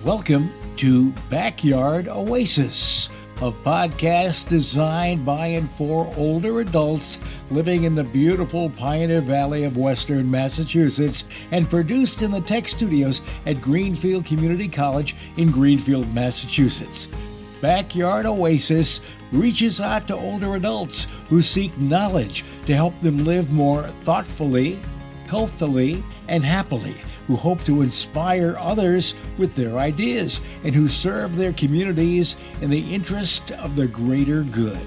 Welcome to Backyard Oasis, a podcast designed by and for older adults living in the beautiful Pioneer Valley of Western Massachusetts and produced in the tech studios at Greenfield Community College in Greenfield, Massachusetts. Backyard Oasis reaches out to older adults who seek knowledge to help them live more thoughtfully, healthily, and happily, who hope to inspire others with their ideas, and who serve their communities in the interest of the greater good.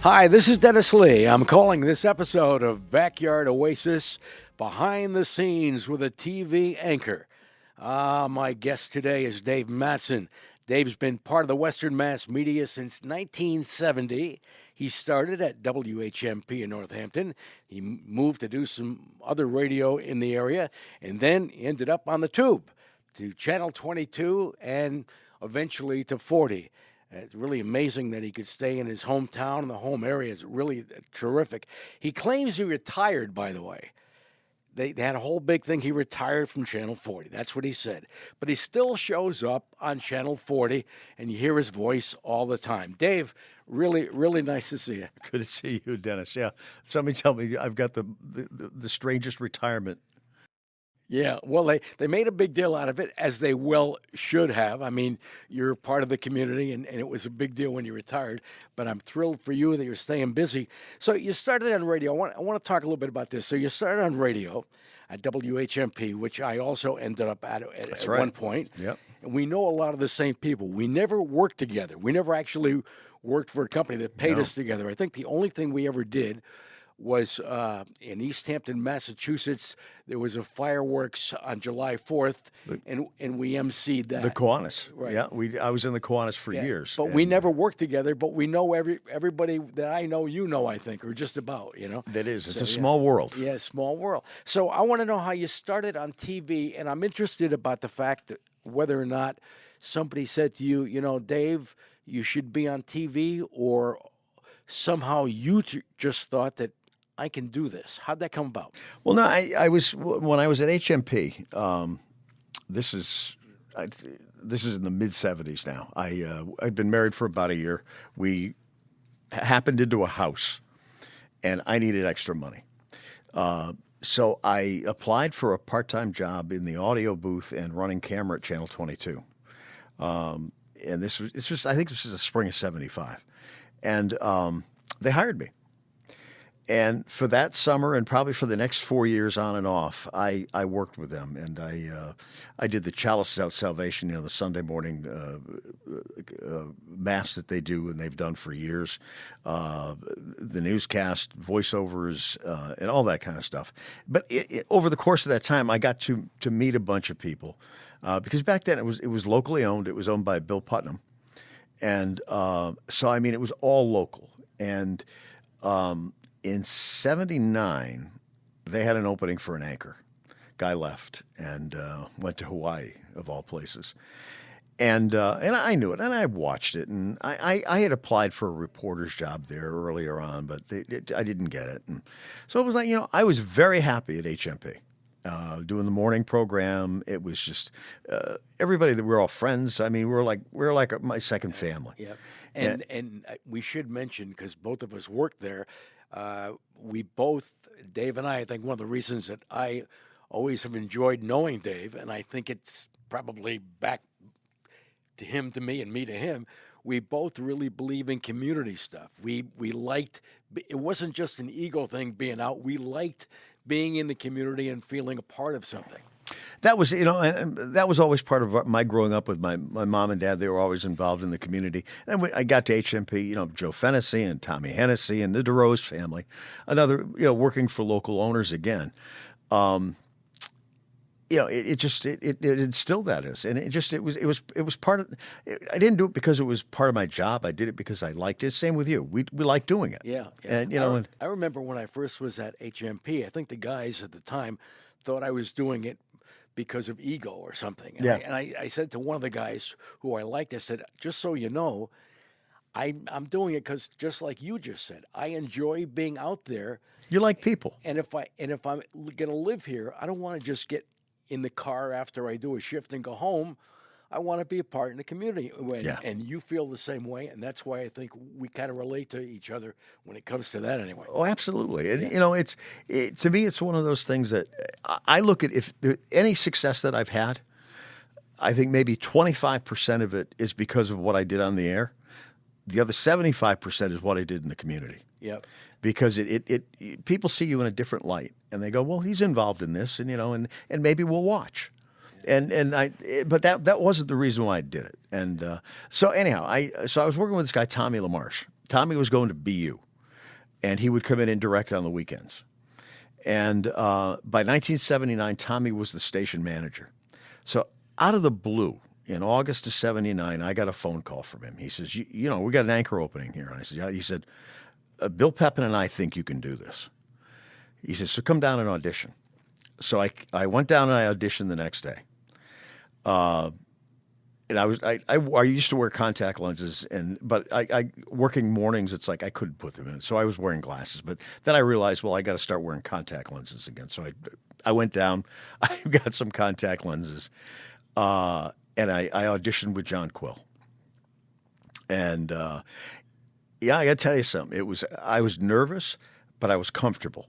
Hi, this is Dennis Lee. I'm calling this episode of Backyard Oasis Behind the Scenes with a TV Anchor. My guest today is Dave Madsen. Dave's been part of the Western Mass media since 1970. He started at WHMP in Northampton. He moved to do some other radio in the area, and then ended up on the tube to Channel 22 and eventually to 40. It's really amazing that he could stay in his hometown and the home area. It's really terrific. He claims he retired, by the way. They had a whole big thing. He retired from Channel 40. That's what he said. But he still shows up on Channel 40, and you hear his voice all the time. Dave, really, really nice to see you. Good to see you, Dennis. Yeah. Somebody tell me I've got the strangest retirement. Yeah, well, they made a big deal out of it, as they well should have. I mean, you're part of the community, and it was a big deal when you retired. But I'm thrilled for you that you're staying busy. So you started on radio. I want to talk a little bit about this. So you started on radio at WHMP, which I also ended up at right. one point. Yep. And we know a lot of the same people. We never worked together. We never actually worked for a company that paid us together. I think the only thing we ever did was in East Hampton, Massachusetts. There was a fireworks on July 4th, and we emceed that. The Kiwanis. Right. Yeah, I was in the Kiwanis for years. But we never worked together, but we know everybody that I know, I think, or just about, That is. It's a small world. Yeah, small world. So I want to know how you started on TV, and I'm interested about the fact that whether or not somebody said to you, Dave, you should be on TV, or somehow you just thought that I can do this. How'd that come about? Well, no, I was when I was at HMP. This is in the mid '70s now. I'd been married for about a year. We happened into a house, and I needed extra money. So I applied for a part-time job in the audio booth and running camera at Channel 22. And this was I think this was the spring of '75, and they hired me. And for that summer, and probably for the next 4 years on and off, I worked with them, and I did the Chalice Out Salvation, the Sunday morning mass that they do and they've done for years, the newscast, voiceovers, and all that kind of stuff. But over the course of that time, I got to meet a bunch of people, because back then it was locally owned. It was owned by Bill Putnam, and so I mean it was all local. And in '79, they had an opening for an anchor. Guy left and went to Hawaii, of all places. And I knew it, and I watched it, and I had applied for a reporter's job there earlier on, but I didn't get it. And so it was like, I was very happy at HMP. Doing the morning program. It was just everybody that we're all friends. I mean, we're like my second family. Yeah. And we should mention, because both of us worked there, we both, Dave and I think one of the reasons that I always have enjoyed knowing Dave, and I think it's probably back to him to me and me to him, we both really believe in community stuff. We liked, it wasn't just an ego thing being out. We liked being in the community and feeling a part of something. That was, and that was always part of my growing up with my mom and dad. They were always involved in the community. And when I got to HMP, Joe Fennessy and Tommy Hennessy and the DeRose family, another, working for local owners again. It instilled that in us, and it was part of. I didn't do it because it was part of my job. I did it because I liked it. Same with you. We liked doing it. Yeah. And I remember when I first was at HMP. I think the guys at the time thought I was doing it because of ego or something. And Yeah. I said to one of the guys who I liked, I said, just so you know, I'm doing it because, just like you just said, I enjoy being out there. You like people. And if I'm going to live here, I don't want to just get in the car after I do a shift and go home, I want to be a part in the community. Yeah. And you feel the same way, and that's why I think we kind of relate to each other when it comes to that anyway. Oh, absolutely. And, to me, it's one of those things that I look at. If any success that I've had, I think maybe 25% of it is because of what I did on the air. The other 75% is what I did in the community. Yep. Because people see you in a different light, and they go, well, he's involved in this, and maybe we'll watch. But that wasn't the reason why I did it. And so anyhow, I was working with this guy, Tommy LaMarche. Tommy was going to BU, and he would come in and direct on the weekends. And by 1979, Tommy was the station manager. So out of the blue, in August of 79, I got a phone call from him. He says, we got an anchor opening here. And I said, yeah. He said, Bill Pepin and I think you can do this. He says, so come down and audition. So I went down and I auditioned the next day. And I used to wear contact lenses, but I working mornings, it's like I couldn't put them in. So I was wearing glasses. But then I realized, well, I got to start wearing contact lenses again. So I went down, I got some contact lenses, and I auditioned with John Quill. And I got to tell you something. I was nervous, but I was comfortable.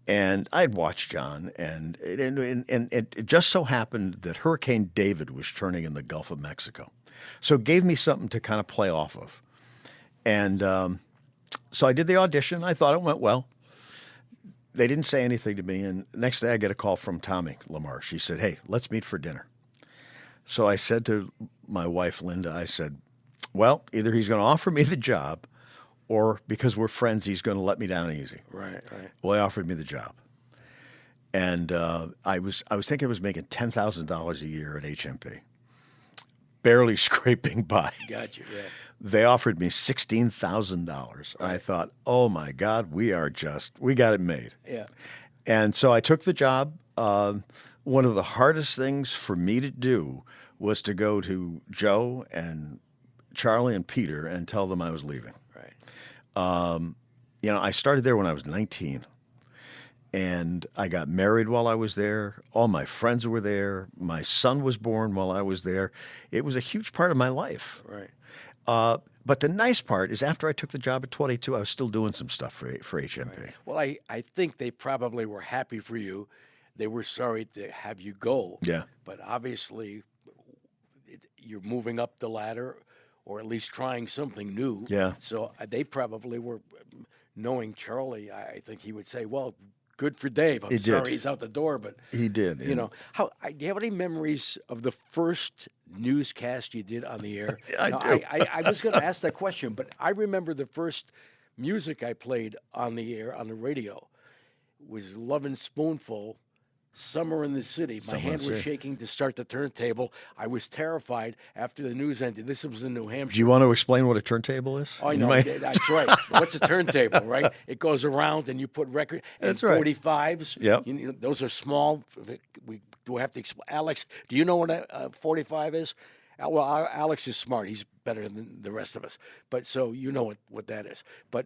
And I'd watched John, and it just so happened that Hurricane David was turning in the Gulf of Mexico. So it gave me something to kind of play off of. And so I did the audition. I thought it went well. They didn't say anything to me. And the next day I get a call from Tommy LaMarche. He said, hey, let's meet for dinner. So I said to my wife, Linda, I said, well, either he's going to offer me the job, or because we're friends, he's going to let me down easy. Right. Well, he offered me the job. And I was thinking I was making $10,000 a year at HMP. Barely scraping by. Gotcha, yeah. They offered me $16,000. Right. And I thought, oh, my God, we got it made. Yeah. And so I took the job. One of the hardest things for me to do was to go to Joe and Charlie and Peter and tell them I was leaving. I started there when I was 19, and I got married while I was there. All my friends were there. My son was born while I was there. It was a huge part of my life. Right. But the nice part is after I took the job at 22, I was still doing some stuff for HMP. Right. Well, I think they probably were happy for you. They were sorry to have you go. Yeah. But obviously, you're moving up the ladder, or at least trying something new. Yeah. So they probably were, knowing Charlie, I think he would say, well, good for Dave. I'm sorry he's out the door, but... He did. Do you have any memories of the first newscast you did on the air? I do. I was going to ask that question, but I remember the first music I played on the air, on the radio, was Love and Spoonful, Summer in the City. My hand was shaking to start the turntable. I was terrified after the news ended. This was in New Hampshire. Do you want to explain what a turntable is? Oh, I know. That's right. What's a turntable, right? It goes around and you put record and That's right. 45s. Yep. Those are small. Do I have to explain? Alex, do you know what a 45 is? Well, Alex is smart. He's better than the rest of us. But so you know what that is. But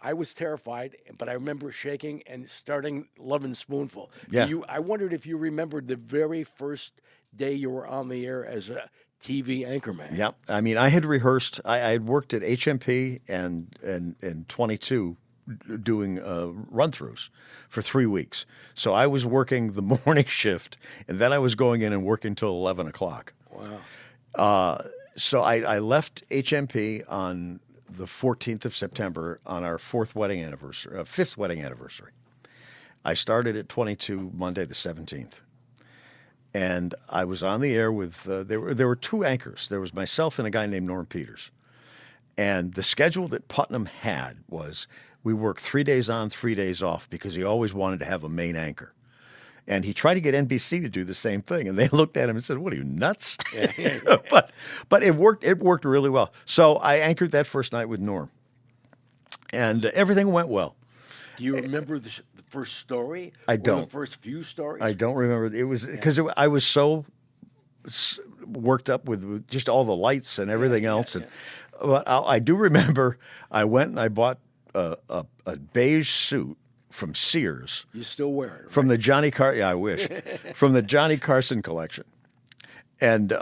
I was terrified, but I remember shaking and starting Love and Spoonful. Yeah. I wondered if you remembered the very first day you were on the air as a TV anchorman. Yeah. I mean, I had rehearsed. I had worked at HMP and 22 doing run-throughs for 3 weeks. So I was working the morning shift, and then I was going in and working till 11 o'clock. Wow. So I left HMP on the 14th of September on our fifth wedding anniversary. I started at 22 Monday the 17th. And I was on the air with, there were two anchors. There was myself and a guy named Norm Peters. And the schedule that Putnam had was we worked 3 days on, 3 days off, because he always wanted to have a main anchor. And he tried to get NBC to do the same thing, and they looked at him and said, "What are you, nuts?" But it worked. It worked really well. So I anchored that first night with Norm, and everything went well. Do you remember the first story? I don't. Or the first few stories? I don't remember. It was because I was so worked up with just all the lights and everything else. But I do remember I went and I bought a beige suit from Sears. You still wear it, right? From the yeah, I wish. From the Johnny Carson collection. And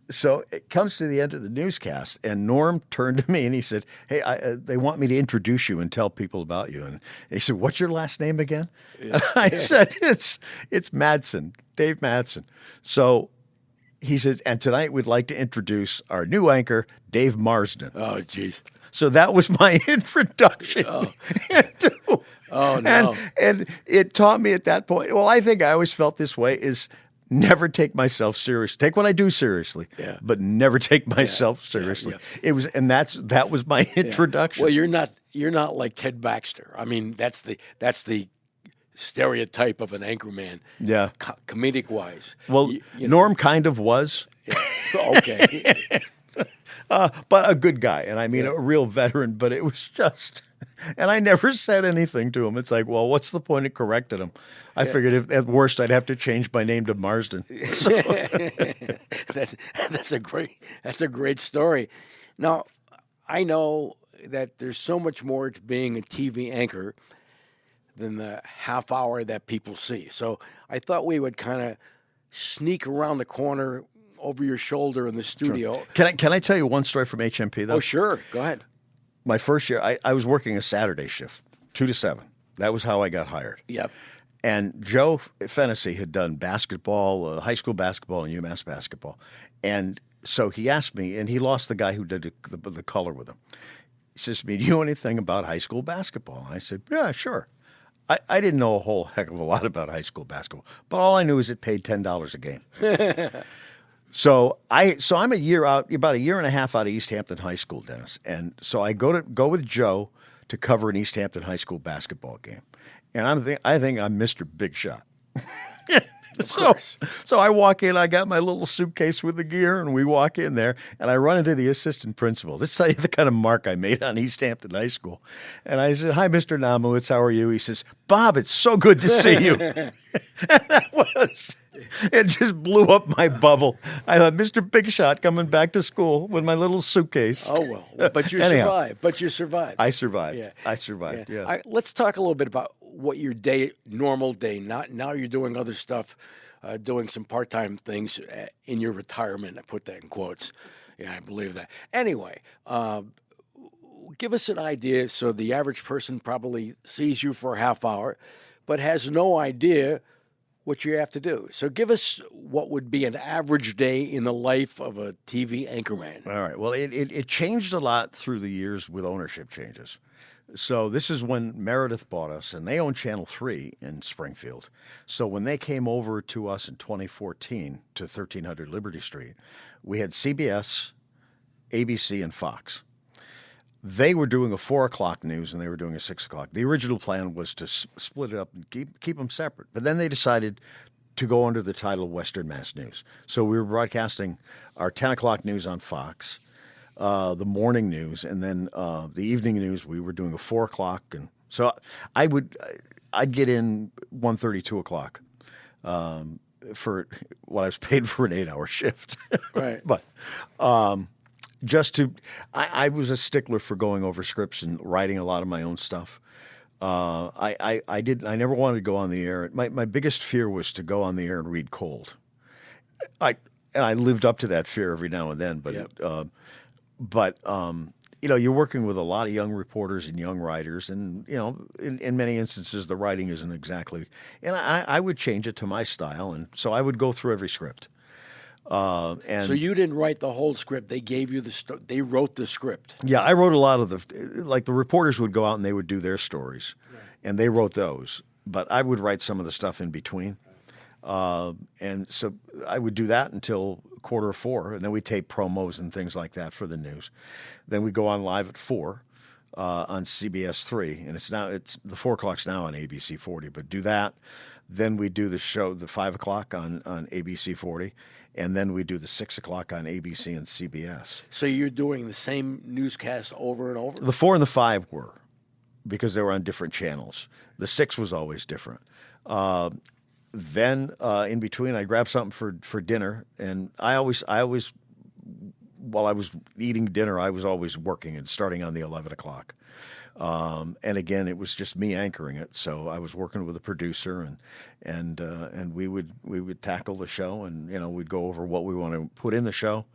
so it comes to the end of the newscast, and Norm turned to me and he said, "Hey, they want me to introduce you and tell people about you." And he said, "What's your last name again?" Yeah. And I said, "It's Madsen, Dave Madsen." So he said, "And tonight we'd like to introduce our new anchor, Dave Marsden." Oh, jeez. So that was my introduction. Oh, oh no. And it taught me at that point, well, I think I always felt this way, is never take myself seriously. Take what I do seriously, but never take myself seriously. It was, and that was my introduction. Well, you're not like Ted Baxter. I mean, that's the stereotype of an anchorman. Yeah, comedic wise. Well, Norm kind of was. Okay. But a good guy, and I mean a real veteran. But it was just, and I never said anything to him. It's like, well, what's the point of correcting him? I figured if at worst I'd have to change my name to Marsden. So. That's a great story. Now, I know that there's so much more to being a TV anchor than the half hour that people see. So I thought we would kind of sneak around the corner over your shoulder in the studio. Sure. Can I tell you one story from HMP, though? Oh, sure. Go ahead. My first year, I was working a Saturday shift, 2 to 7. That was how I got hired. Yep. And Joe Fennessy had done basketball, high school basketball, and UMass basketball. And so he asked me, and he lost the guy who did the color with him. He says to me, "Do you know anything about high school basketball?" And I said, "Yeah, sure." I didn't know a whole heck of a lot about high school basketball, but all I knew is it paid $10 a game. So I'm a year out, about a year and a half out of East Hampton High School, Dennis. And so I go with Joe to cover an East Hampton High School basketball game. And I think I'm Mr. Big Shot. So I walk in, I got my little suitcase with the gear, and we walk in there, and I run into the assistant principal. Let's tell you the kind of mark I made on East Hampton High School. And I said, "Hi, Mr. Namowitz, how are you?" He says, "Bob, it's so good to see you." And it just blew up my bubble. I thought, Mr. Big Shot coming back to school with my little suitcase. Oh, well, but you survived. I survived. Yeah. I survived, yeah. Let's talk a little bit about what your normal day, now you're doing other stuff, doing some part-time things in your retirement. I put that in quotes. Yeah, I believe that. Anyway, give us an idea. So the average person probably sees you for a half hour, but has no idea what you have to do. So give us what would be an average day in the life of a TV anchorman. All right. Well, it changed a lot through the years with ownership changes. So this is when Meredith bought us, and they own Channel 3 in Springfield. So when they came over to us in 2014 to 1300 Liberty Street, we had CBS, ABC, and Fox. They were doing a 4 o'clock news, and they were doing a 6 o'clock. The original plan was to split it up and keep them separate. But then they decided to go under the title of Western Mass News. So we were broadcasting our 10 o'clock news on Fox, the morning news, and then the evening news. We were doing a 4 o'clock, and so I'd get in 1:30, 2 o'clock for what I was paid for an 8-hour shift. Right, but. I was a stickler for going over scripts and writing a lot of my own stuff. I never wanted to go on the air. My biggest fear was to go on the air and read cold. I lived up to that fear every now and then, but you're working with a lot of young reporters and young writers, and in many instances the writing isn't exactly. And I would change it to my style, and so I would go through every script. And so you didn't write the whole script. They gave you they wrote the script. Yeah, I wrote a lot of the reporters would go out and they would do their stories, right, and they wrote those. But I would write some of the stuff in between. And so I would do that until 4:15, and then we tape promos and things like that for the news. Then we go on live at 4 on CBS 3, and it's the 4 o'clock's now on ABC 40. But do that, then we do the show, the 5 o'clock on ABC 40. And then we do the 6 o'clock on ABC and CBS. So you're doing the same newscast over and over? The 4 and the 5 were, because they were on different channels. The 6 was always different. Then in between, I grabbed something for dinner, and I always, while I was eating dinner, I was always working and starting on the 11 o'clock. And again, it was just me anchoring it. So I was working with a producer, and we would tackle the show, and we'd go over what we want to put in the show,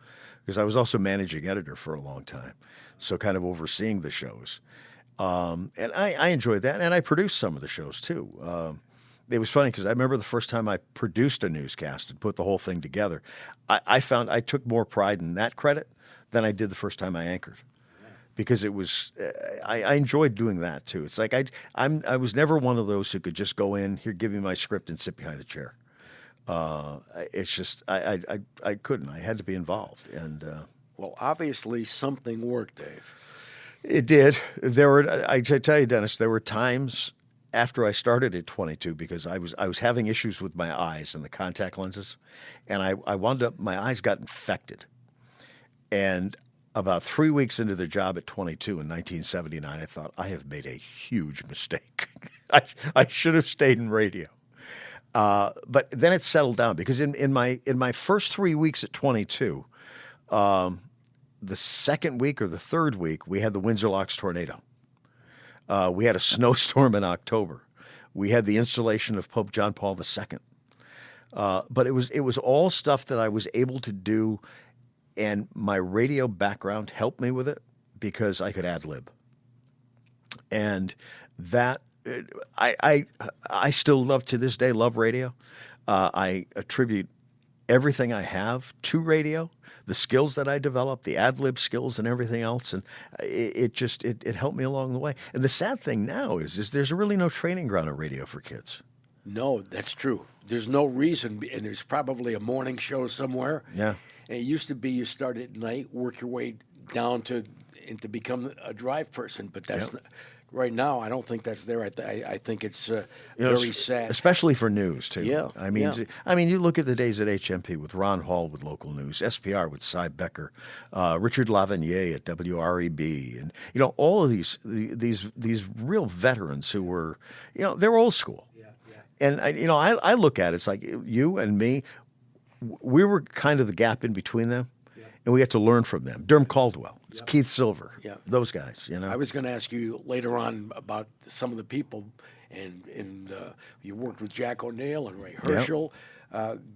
because I was also managing editor for a long time, so kind of overseeing the shows. And I enjoyed that, and I produced some of the shows too. It was funny because I remember the first time I produced a newscast and put the whole thing together. I found I took more pride in that credit than I did the first time I anchored, because it was I enjoyed doing that too. It's like I was never one of those who could just go in here, give me my script, and sit behind the chair. It's just I couldn't. I had to be involved, and Well, obviously something worked, Dave. it did. I tell you, Dennis, there were times after I started at 22, because I was having issues with my eyes and the contact lenses, and I wound up, my eyes got infected. And about 3 weeks into the job at 22 in 1979, I thought, I have made a huge mistake. I should have stayed in radio. But then it settled down, because in my first 3 weeks at 22, the second week or the third week, we had the Windsor Locks tornado. We had a snowstorm in October. We had the installation of Pope John Paul II. But it was all stuff that I was able to do, and my radio background helped me with it, because I could ad lib. And that I still to this day love radio. I attribute everything I have to radio, the skills that I developed, the ad lib skills and everything else. And it helped me along the way. And the sad thing now is there's really no training ground on radio for kids. No, that's true. There's no reason, and there's probably a morning show somewhere. Yeah. And it used to be you start at night, work your way down to become a drive person, but that's right now. I don't think that's there. I think it's very sad, especially for news too. Yeah, I mean, you look at the days at HMP with Ron Hall with local news, SPR with Cy Becker, Richard Lavanier at WREB, and all of these real veterans who were, they're old school. And I look at it, it's like you and me, we were kind of the gap in between them, and we had to learn from them. Derm Caldwell, Keith Silver, those guys. I was going to ask you later on about some of the people, and you worked with Jack O'Neill and Ray Herschel,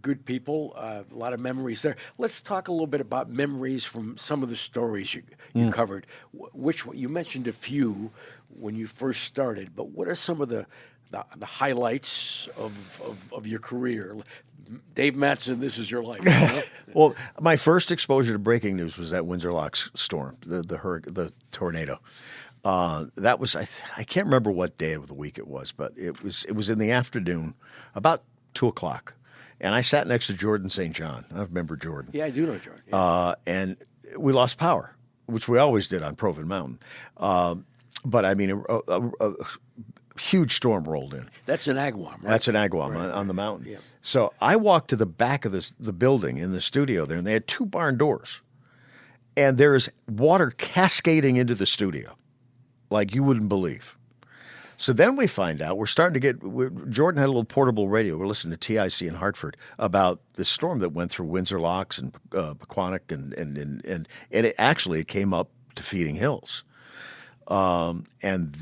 good people, a lot of memories there. Let's talk a little bit about memories from some of the stories you covered. Which you mentioned a few when you first started, but what are some of the highlights of your career? Dave Madsen, this is your life. Well, my first exposure to breaking news was that Windsor Locks storm, the tornado. That was I can't remember what day of the week it was, but it was in the afternoon, about 2:00, and I sat next to Jordan St. John. I remember Jordan. Yeah, I do know Jordan. Yeah. And we lost power, which we always did on Proven Mountain. But I mean, a huge storm rolled in. That's in Agawam, right? That's in Agawam, on the mountain. Yeah. So I walked to the back of the building in the studio there, and they had two barn doors. And there's water cascading into the studio like you wouldn't believe. So then we find out, Jordan had a little portable radio. We're listening to TIC in Hartford about the storm that went through Windsor Locks and Pequannock, and it came up to Feeding Hills. And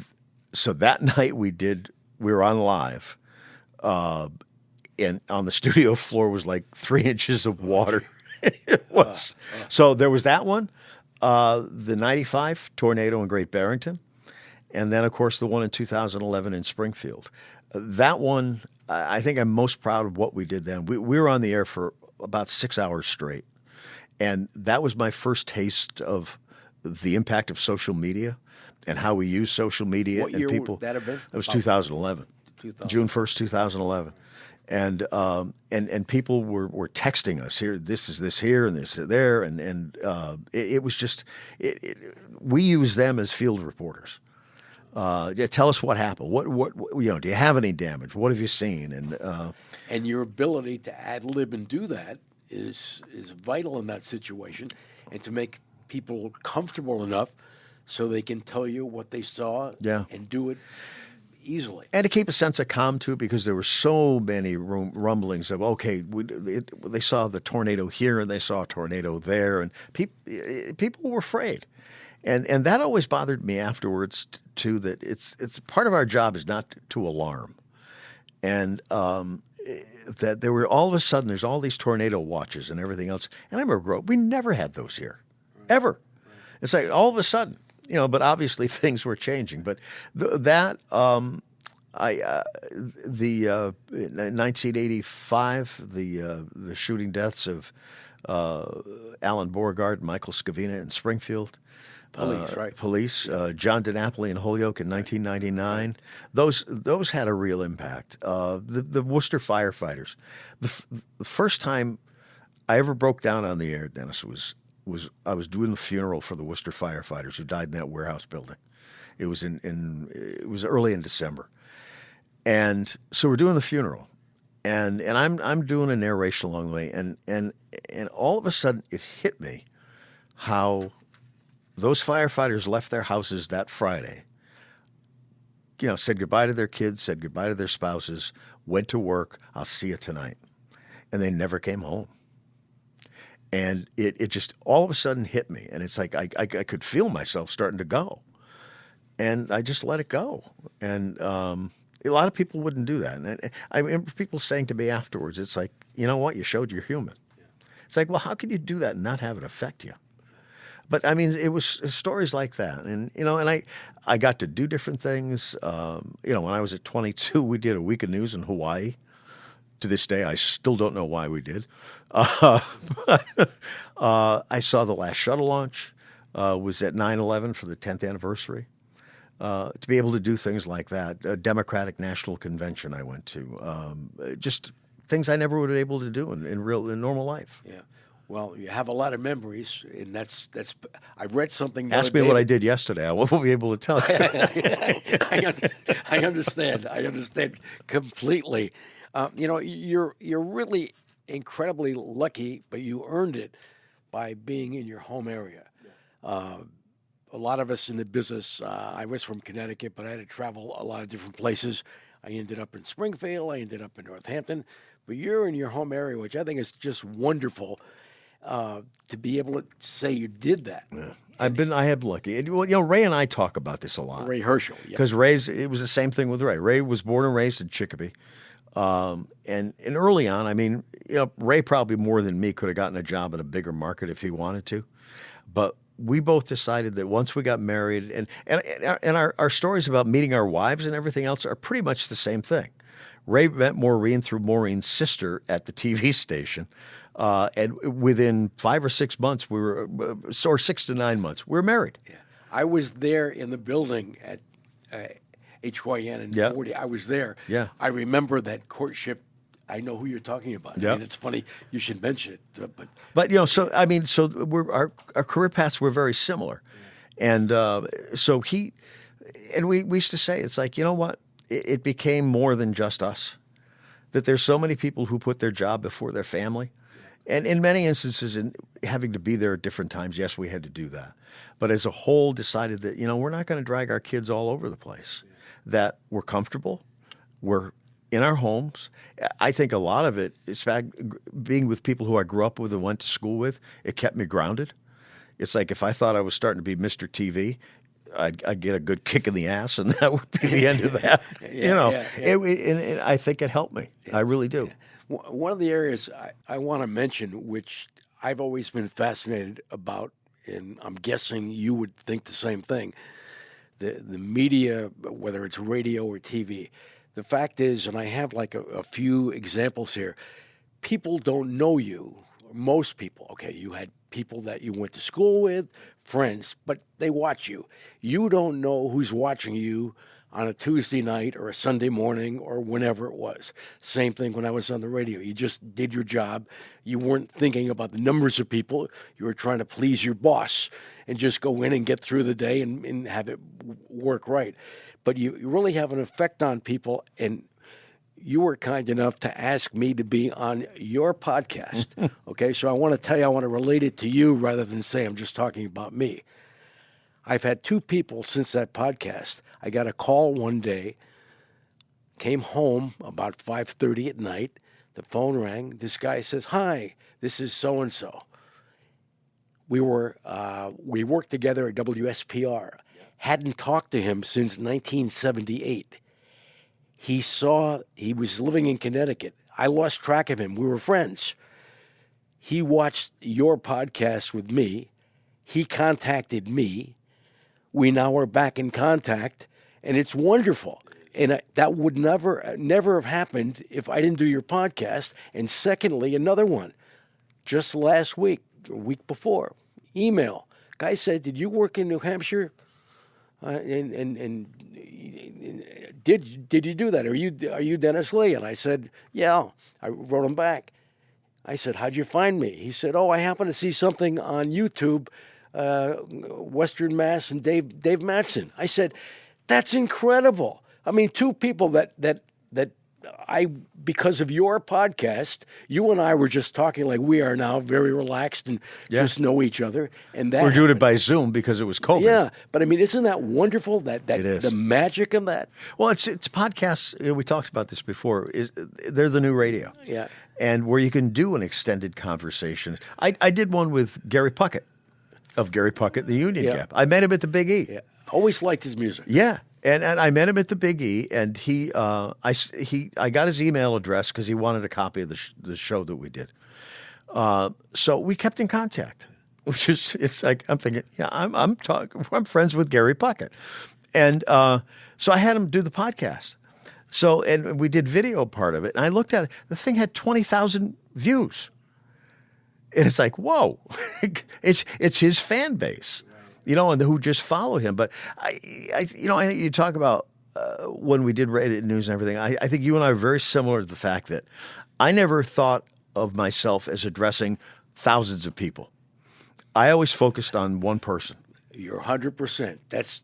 so that night we were on live, and on the studio floor was like 3 inches of water. It was. So there was that one, the 95 tornado in Great Barrington, and then, of course, the one in 2011 in Springfield. That one, I think I'm most proud of what we did then. We were on the air for about 6 hours straight, and that was my first taste of the impact of social media and how we use social media. What year people. Would that have been? It was 2011. June 1st, 2011. And people were texting us here. This is this here and this there, and it was just we use them as field reporters. Tell us what happened. What do you have any damage? What have you seen? And your ability to ad lib and do that is vital in that situation, and to make people comfortable enough so they can tell you what they saw and do it easily. And to keep a sense of calm, too, because there were so many rumblings of, they saw the tornado here and they saw a tornado there, and people were afraid. And that always bothered me afterwards too. That it's part of our job is not to alarm, and that there were all of a sudden there's all these tornado watches and everything else. And I remember growing up, we never had those here, ever. Right. It's like all of a sudden, but obviously things were changing. But the 1985, the shooting deaths of Alan Beauregard, Michael Scavina in Springfield. Police, right? Police. John DiNapoli in Holyoke in 1999. Right. Those had a real impact. The Worcester firefighters. The first time I ever broke down on the air, Dennis, was I was doing the funeral for the Worcester firefighters who died in that warehouse building. It was it was early in December, and so we're doing the funeral, and I'm doing a narration along the way, and all of a sudden it hit me how those firefighters left their houses that Friday, said goodbye to their kids, said goodbye to their spouses, went to work, I'll see you tonight. And they never came home. And it just all of a sudden hit me. And it's like I could feel myself starting to go. And I just let it go. And a lot of people wouldn't do that. And I remember people saying to me afterwards, it's like, you know what, you showed you're human. Yeah. It's like, well, how can you do that and not have it affect you? But I mean, it was stories like that, and and I got to do different things. When I was at 22, we did a week of news in Hawaii. To this day, I still don't know why we did. But, I saw the last shuttle launch. Was at 9/11 for the 10th anniversary. To be able to do things like that, a Democratic National Convention I went to, just things I never would have been able to do in normal life. Yeah. Well, you have a lot of memories, and that's. I read something. Ask me what I did yesterday. I won't be able to tell you. I understand. I understand completely. You're really incredibly lucky, but you earned it by being in your home area. A lot of us in the business. I was from Connecticut, but I had to travel a lot of different places. I ended up in Springfield. I ended up in Northampton. But you're in your home area, which I think is just wonderful. To be able to say you did that. Yeah. I have lucky. Ray and I talk about this a lot. Ray Herschel. Because it was the same thing with Ray. Ray was born and raised in Chicopee. And early on, I mean, Ray probably more than me could have gotten a job in a bigger market if he wanted to. But we both decided that once we got married, and our stories about meeting our wives and everything else are pretty much the same thing. Ray met Maureen through Maureen's sister at the TV station. And within 5 or 6 months, or 6 to 9 months, we were married. Yeah. I was there in the building at HYN in 40. I was there. Yeah. I remember that courtship. I know who you're talking about. Yeah. I mean, it's funny you should mention it. But our career paths were very similar. Yeah. And we used to say, it's like, you know what? It became more than just us. That there's so many people who put their job before their family. And in many instances, in having to be there at different times, yes, we had to do that. But as a whole, decided that, we're not going to drag our kids all over the place, that we're comfortable, we're in our homes. I think a lot of it is being with people who I grew up with and went to school with, it kept me grounded. It's like if I thought I was starting to be Mr. TV, I'd get a good kick in the ass, and that would be the end of that. And I think it helped me. I really do. Yeah. One of the areas I want to mention, which I've always been fascinated about, and I'm guessing you would think the same thing, the media, whether it's radio or TV. The fact is, and I have like a few examples here, people don't know you, most people. Okay, you had people that you went to school with, friends, but they watch you. You don't know who's watching you on a Tuesday night or a Sunday morning or whenever it was. Same thing when I was on the radio. You just did your job. You weren't thinking about the numbers of people. You were trying to please your boss and just go in and get through the day and have it work right. But you really have an effect on people, and you were kind enough to ask me to be on your podcast. Okay, so I want to tell you, I want to relate it to you rather than say I'm just talking about me. I've had 2 people since that podcast. I got a call one day, came home about 5:30 at night. The phone rang. This guy says, "Hi, this is so-and-so. we worked together at WSPR. Hadn't talked to him since 1978. He was living in Connecticut. I lost track of him. We were friends. He watched your podcast with me. He contacted me. We now are back in contact, and it's wonderful. And that would never have happened if I didn't do your podcast. And secondly, another one, just last week, a week before, email. Guy said, "Did you work in New Hampshire? And did you do that? Are you Dennis Lee?" And I said, "Yeah." I wrote him back. I said, "How'd you find me?" He said, "Oh, I happened to see something on YouTube, Western Mass and Dave Madsen." I said, "That's incredible." I mean, two people that because of your podcast, you and I were just talking like we are now, very relaxed and just know each other. And that we're doing it by Zoom because it was COVID. Yeah, but I mean, isn't that wonderful? That it is. The magic of that. Well, it's podcasts. We talked about this before. They're the new radio. Yeah, and where you can do an extended conversation. I did one with Gary Puckett of Gary Puckett, the Union Gap. I met him at the Big E. Yeah, always liked his music. Yeah. And I met him at the Big E, and I got his email address because he wanted a copy of the show that we did. So we kept in contact, which is it's like I'm thinking, yeah, I'm friends with Gary Puckett, and so I had him do the podcast. So and we did video part of it, and I looked at it. The thing had 20,000 views, and it's like, whoa, it's his fan base. And who just follow him. But I you talk about when we did Reddit news and everything. I think you and I are very similar to the fact that I never thought of myself as addressing thousands of people. I always focused on one person. You're 100%. That's.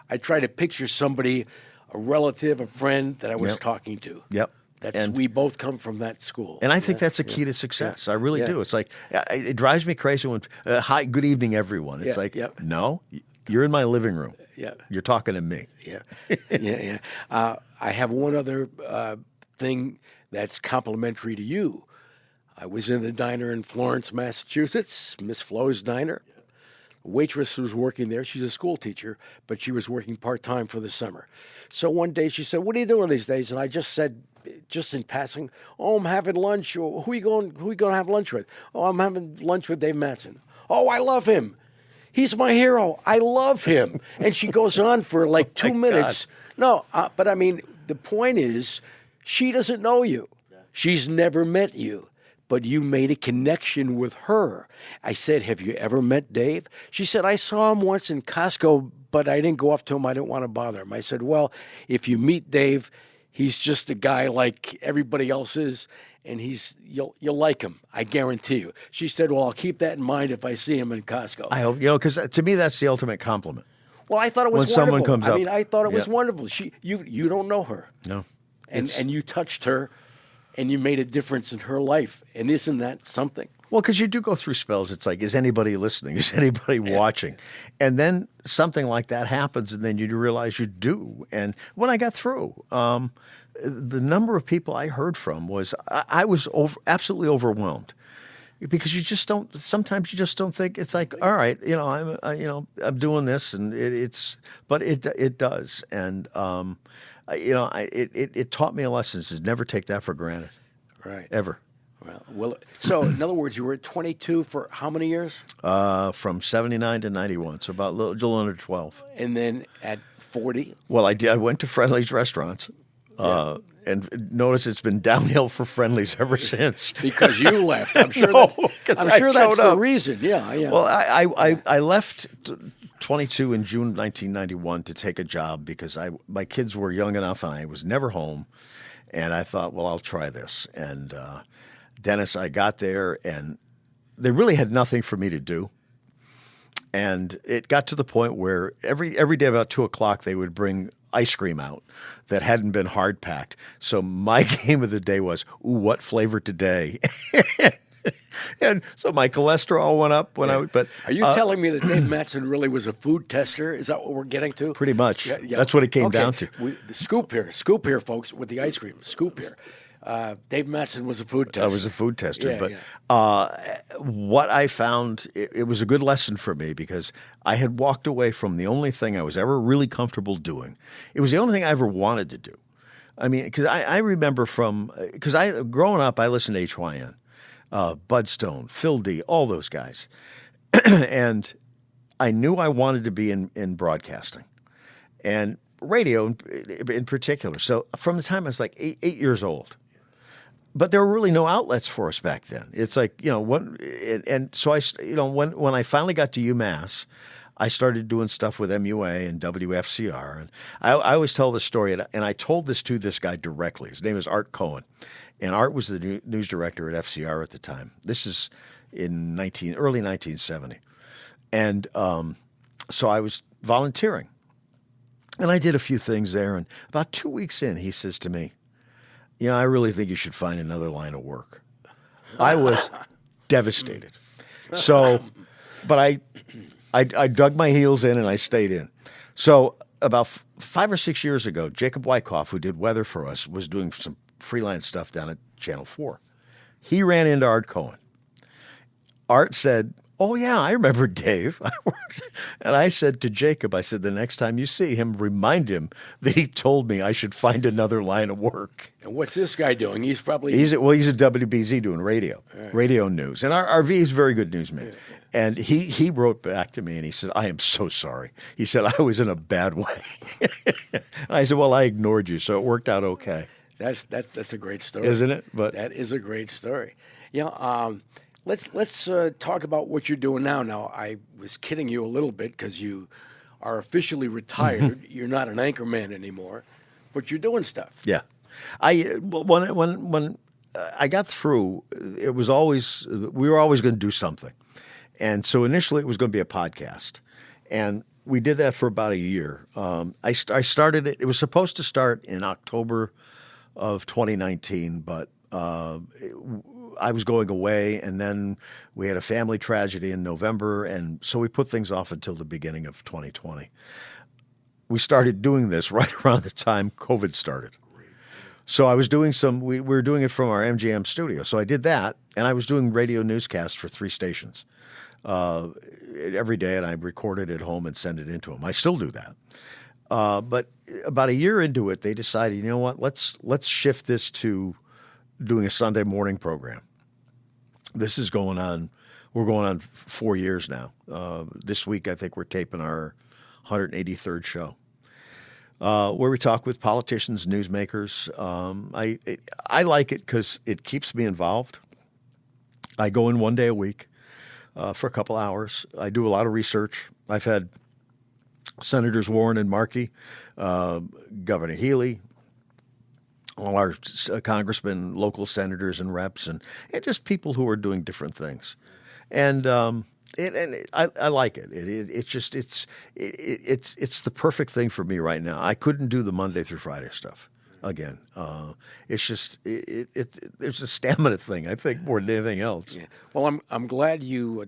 I try to picture somebody, a relative, a friend that I was talking to. Yep. We both come from that school. And I think that's a key to success. I really do. It's like, it drives me crazy when, hi, good evening, everyone. It's no, you're in my living room. Yeah. You're talking to me. Yeah. Yeah. I have one other thing that's complimentary to you. I was in the diner in Florence, Massachusetts, Miss Flo's Diner. A waitress was working there. She's a school teacher, but she was working part-time for the summer. So one day she said, "What are you doing these days?" And I just said, just in passing, "Oh, I'm having lunch." Or, who are you going to have lunch with?" "Oh, I'm having lunch with Dave Madsen." "Oh, I love him. He's my hero. I love him." And she goes on for like 2 minutes. God. No, but I mean, the point is, she doesn't know you. She's never met you, but you made a connection with her. I said, "Have you ever met Dave?" She said, "I saw him once in Costco, but I didn't go up to him. I didn't want to bother him." I said, "Well, if you meet Dave, he's just a guy like everybody else is, and you'll like him. I guarantee you." She said, "Well, I'll keep that in mind if I see him in Costco." I hope, because to me, that's the ultimate compliment. Well, I thought it was when wonderful. Someone comes up. I mean, I thought it was wonderful. You don't know her. No. And you touched her, and you made a difference in her life. And isn't that something? Well, because you do go through spells. It's like, is anybody listening? Is anybody watching? And then something like that happens, and then you realize you do. And when I got through, the number of people I heard from was I was absolutely overwhelmed, because sometimes you just don't think. It's like, all right, I'm doing this, and but it does, and it taught me a lesson to never take that for granted, right? Ever. Well, so in other words, you were at 22 for how many years? From 79 to 91, so about a little under 12. And then at 40? Well, I went to Friendly's restaurants. And notice it's been downhill for Friendly's ever since. Because you left. I'm sure that's the reason. Yeah. Well, I left 22 in June 1991 to take a job because my kids were young enough and I was never home. And I thought, well, I'll try this. And Dennis, I got there and they really had nothing for me to do. And it got to the point where every day about 2:00 they would bring ice cream out that hadn't been hard packed. So my game of the day was, ooh, what flavor today? And so my cholesterol went up when But are you telling me that Dave Madsen really was a food tester? Is that what we're getting to? Pretty much. Yeah. That's what it came down to. The scoop here, folks, with the ice cream. Scoop here. Dave Madsen was a food tester. I was a food tester. Yeah, But yeah. what I found, it was a good lesson for me because I had walked away from the only thing I was ever really comfortable doing. It was the only thing I ever wanted to do. I mean, because I remember growing up, I listened to HYN, Bud Stone, Phil D, all those guys. And I knew I wanted to be in broadcasting and radio in particular. So from the time I was like eight years old, but there were really no outlets for us back then. It's like, and so when I finally got to UMass, I started doing stuff with MUA and WFCR. And I always tell this story, and I told this to this guy directly. His name is Art Cohen. And Art was the news director at FCR at the time. This is in early 1970. And so I was volunteering. And I did a few things there. And about 2 weeks in, he says to me, I really think you should find another line of work. I was devastated. So, but I dug my heels in and I stayed in. So about 5 or 6 years ago, Jacob Wyckoff, who did weather for us, was doing some freelance stuff down at Channel 4. He ran into Art Cohen. Art said, "Oh, yeah, I remember Dave." And I said to Jacob, the next time you see him, remind him that he told me I should find another line of work. And what's this guy doing? He's probably... He's at WBZ doing radio news. And RV is a very good newsman. And he wrote back to me and he said, "I am so sorry." He said, "I was in a bad way." And I said, "Well, I ignored you, so it worked out okay." That's a great story. Isn't it? But that is a great story. Let's talk about what you're doing now. Now, I was kidding you a little bit because you are officially retired. You're not an anchorman anymore, but you're doing stuff. Yeah, when I got through, we were always going to do something, and so initially it was going to be a podcast, and we did that for about a year. I started it. It was supposed to start in October of 2019, but I was going away, and then we had a family tragedy in November, and so we put things off until the beginning of 2020. We started doing this right around the time COVID started. So I was doing we were doing it from our MGM studio. So I did that, and I was doing radio newscasts for 3 stations every day, and I recorded at home and send it into them. I still do that. But about a year into it, they decided, you know what, let's shift this to doing a Sunday morning program. This is going on. We're going on 4 years now. This week, I think we're taping our 183rd show, where we talk with politicians, newsmakers. I like it because it keeps me involved. I go in one day a week for a couple hours. I do a lot of research. I've had Senators Warren and Markey, Governor Healy, all our congressmen, local senators and reps, and just people who are doing different things. And I like it. It's the perfect thing for me right now. I couldn't do the Monday through Friday stuff again. It's just there's a stamina thing, I think, more than anything else. Yeah. Well, I'm glad you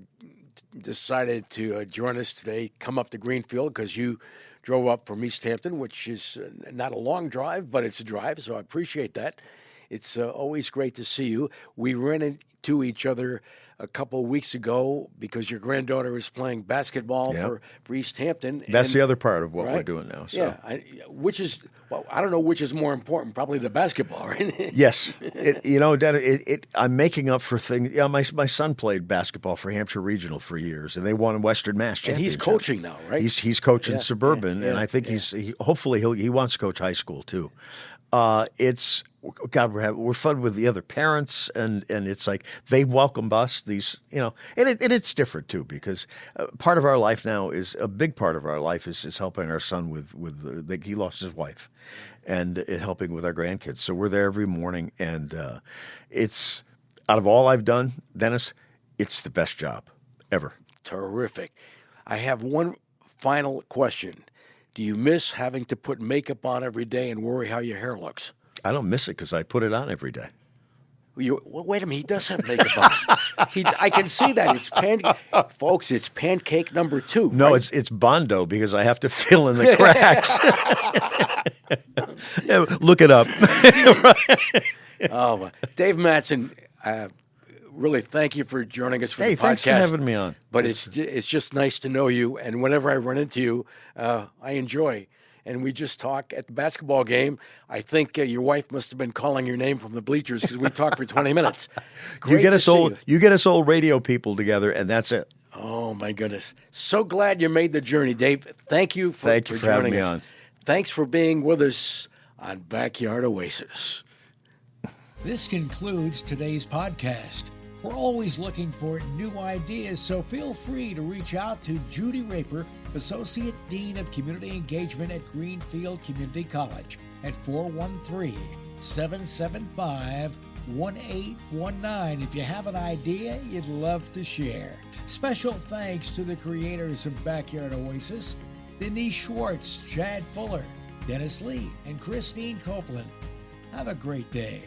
decided to join us today. Come up to Greenfield because you drove up from East Hampton, which is not a long drive, but it's a drive, so I appreciate that. It's always great to see you. We ran into each other a couple of weeks ago because your granddaughter is playing basketball for East Hampton. That's the other part of what we're doing now. So. Yeah, I don't know which is more important, probably the basketball, right? Yes. Dad, I'm making up for things. Yeah, my son played basketball for Hampshire Regional for years, and they won Western Mass Championship. And he's coaching now, right? He's coaching Suburban, and I think hopefully he wants to coach high school too. We're fun with the other parents, and it's like they welcome us. And it's different too because part of our life now is a big part of our life is helping our son with he lost his wife, and helping with our grandkids. So we're there every morning, and it's out of all I've done, Dennis, it's the best job ever. Terrific. I have one final question. Do you miss having to put makeup on every day and worry how your hair looks? I don't miss it because I put it on every day. Well, wait a minute. He does have makeup on. I can see that. Folks, it's pancake number 2. No, right? it's Bondo because I have to fill in the cracks. Yeah, look it up. Oh, Dave Madsen, really thank you for joining us for the podcast. Thanks for having me on. But it's just nice to know you. And whenever I run into you, I enjoy. And we just talk at the basketball game. I think your wife must have been calling your name from the bleachers because we talked for 20 minutes. You get us old radio people together, and that's it. Oh my goodness! So glad you made the journey, Dave. Thank you for having joining me us. on. Thanks for being with us on Backyard Oasis. This concludes today's podcast. We're always looking for new ideas, so feel free to reach out to Judy Raper, Associate Dean of Community Engagement at Greenfield Community College at 413-775-1819 if you have an idea you'd love to share. Special thanks to the creators of Backyard Oasis, Denise Schwartz, Chad Fuller, Dennis Lee, and Christine Copeland. Have a great day.